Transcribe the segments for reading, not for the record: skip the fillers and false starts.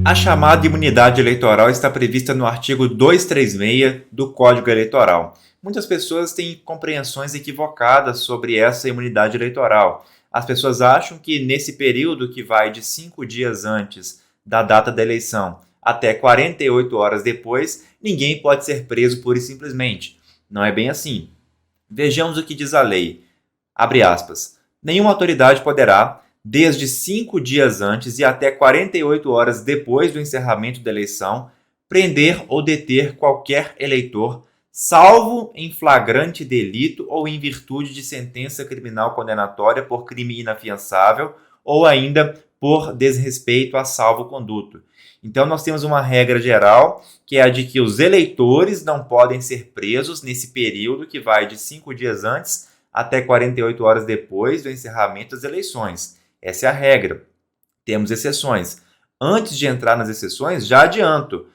A chamada imunidade eleitoral está prevista no artigo 236 do Código Eleitoral. Muitas pessoas têm compreensões equivocadas sobre essa imunidade eleitoral. As pessoas acham que nesse período que vai de 5 dias antes da data da eleição até 48 horas depois, ninguém pode ser preso pura e simplesmente. Não é bem assim. Vejamos o que diz a lei. Abre aspas. Nenhuma autoridade poderá, desde 5 dias antes e até 48 horas depois do encerramento da eleição, prender ou deter qualquer eleitor, salvo em flagrante delito ou em virtude de sentença criminal condenatória por crime inafiançável ou ainda por desrespeito a salvo-conduto. Então, nós temos uma regra geral, que é a de que os eleitores não podem ser presos nesse período que vai de 5 dias antes até 48 horas depois do encerramento das eleições. Essa é a regra. Temos exceções. Antes de entrar nas exceções, já adianto.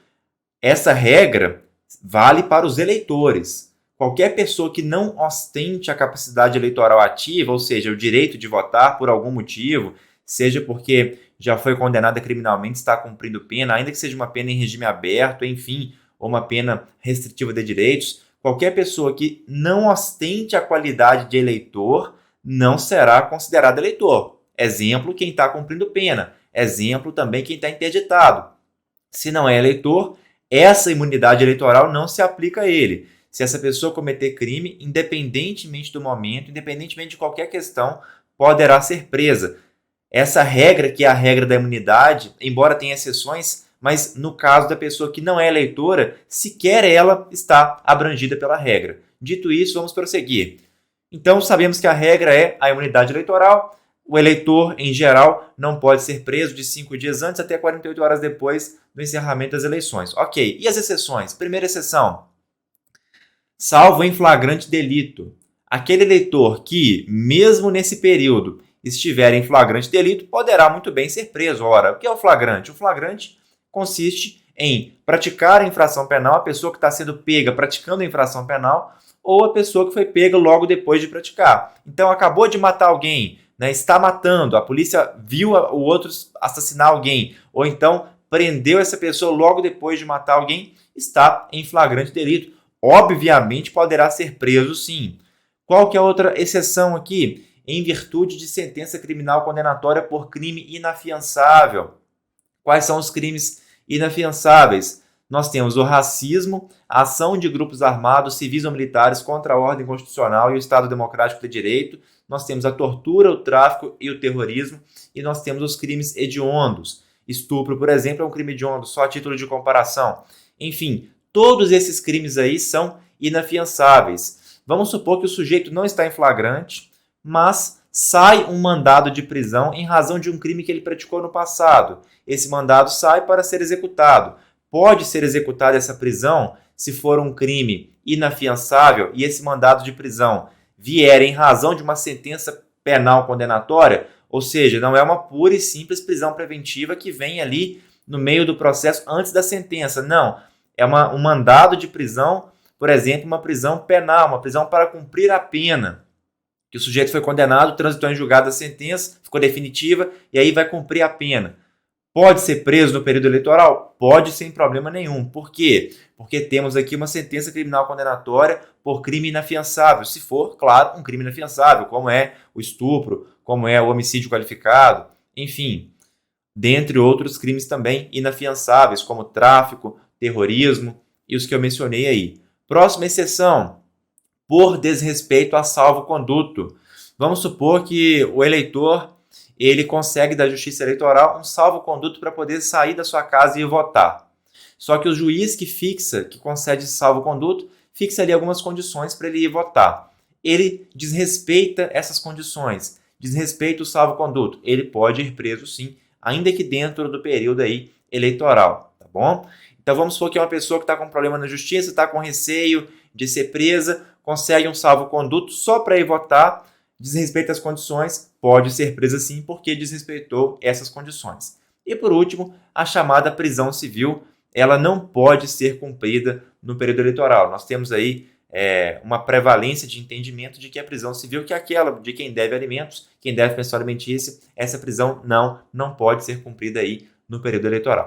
Essa regra vale para os eleitores. Qualquer pessoa que não ostente a capacidade eleitoral ativa, ou seja, o direito de votar por algum motivo, seja porque já foi condenada criminalmente, está cumprindo pena, ainda que seja uma pena em regime aberto, enfim, ou uma pena restritiva de direitos, qualquer pessoa que não ostente a qualidade de eleitor não será considerada eleitor. Exemplo, quem está cumprindo pena. Exemplo também quem está interditado. Se não é eleitor, essa imunidade eleitoral não se aplica a ele. Se essa pessoa cometer crime, independentemente do momento, independentemente de qualquer questão, poderá ser presa. Essa regra, que é a regra da imunidade, embora tenha exceções, mas no caso da pessoa que não é eleitora, sequer ela está abrangida pela regra. Dito isso, vamos prosseguir. Então, sabemos que a regra é a imunidade eleitoral. O eleitor, em geral, não pode ser preso de 5 dias antes até 48 horas depois do encerramento das eleições. Ok, e as exceções? Primeira exceção, salvo em flagrante delito. Aquele eleitor que, mesmo nesse período, estiver em flagrante delito, poderá muito bem ser preso. Ora, o que é o flagrante? O flagrante consiste em praticar a infração penal, a pessoa que está sendo pega praticando a infração penal, ou a pessoa que foi pega logo depois de praticar. Então, acabou de matar alguém, está matando, a polícia viu o outro assassinar alguém, ou então prendeu essa pessoa logo depois de matar alguém, está em flagrante delito. Obviamente poderá ser preso sim. Qual que é a outra exceção aqui? Em virtude de sentença criminal condenatória por crime inafiançável. Quais são os crimes inafiançáveis? Nós temos o racismo, a ação de grupos armados, civis ou militares contra a ordem constitucional e o Estado Democrático de Direito. Nós temos a tortura, o tráfico e o terrorismo. E nós temos os crimes hediondos. Estupro, por exemplo, é um crime hediondo, só a título de comparação. Enfim, todos esses crimes aí são inafiançáveis. Vamos supor que o sujeito não está em flagrante, mas sai um mandado de prisão em razão de um crime que ele praticou no passado. Esse mandado sai para ser executado. Pode ser executada essa prisão se for um crime inafiançável e esse mandado de prisão vier em razão de uma sentença penal condenatória, ou seja, não é uma pura e simples prisão preventiva que vem ali no meio do processo antes da sentença. Não, é um mandado de prisão, por exemplo, uma prisão penal, uma prisão para cumprir a pena. Que o sujeito foi condenado, transitou em julgado a sentença, ficou definitiva e aí vai cumprir a pena. Pode ser preso no período eleitoral? Pode, sem problema nenhum. Por quê? Porque temos aqui uma sentença criminal condenatória por crime inafiançável. Se for, claro, um crime inafiançável, como é o estupro, como é o homicídio qualificado, enfim, dentre outros crimes também inafiançáveis, como tráfico, terrorismo e os que eu mencionei aí. Próxima exceção, por desrespeito a salvo-conduto. Vamos supor que o eleitor ele consegue da Justiça Eleitoral um salvo-conduto para poder sair da sua casa e ir votar. Só que o juiz que concede esse salvo-conduto, fixa ali algumas condições para ele ir votar. Ele desrespeita essas condições, desrespeita o salvo-conduto. Ele pode ir preso sim, ainda que dentro do período aí eleitoral, tá bom? Então vamos supor que é uma pessoa que está com problema na justiça, está com receio de ser presa, consegue um salvo-conduto só para ir votar, desrespeita as condições, pode ser presa sim porque desrespeitou essas condições. E por último, a chamada prisão civil, ela não pode ser cumprida no período eleitoral. Nós temos aí uma prevalência de entendimento de que a prisão civil, que é aquela de quem deve alimentos, quem deve pensão alimentícia, essa prisão não pode ser cumprida aí no período eleitoral.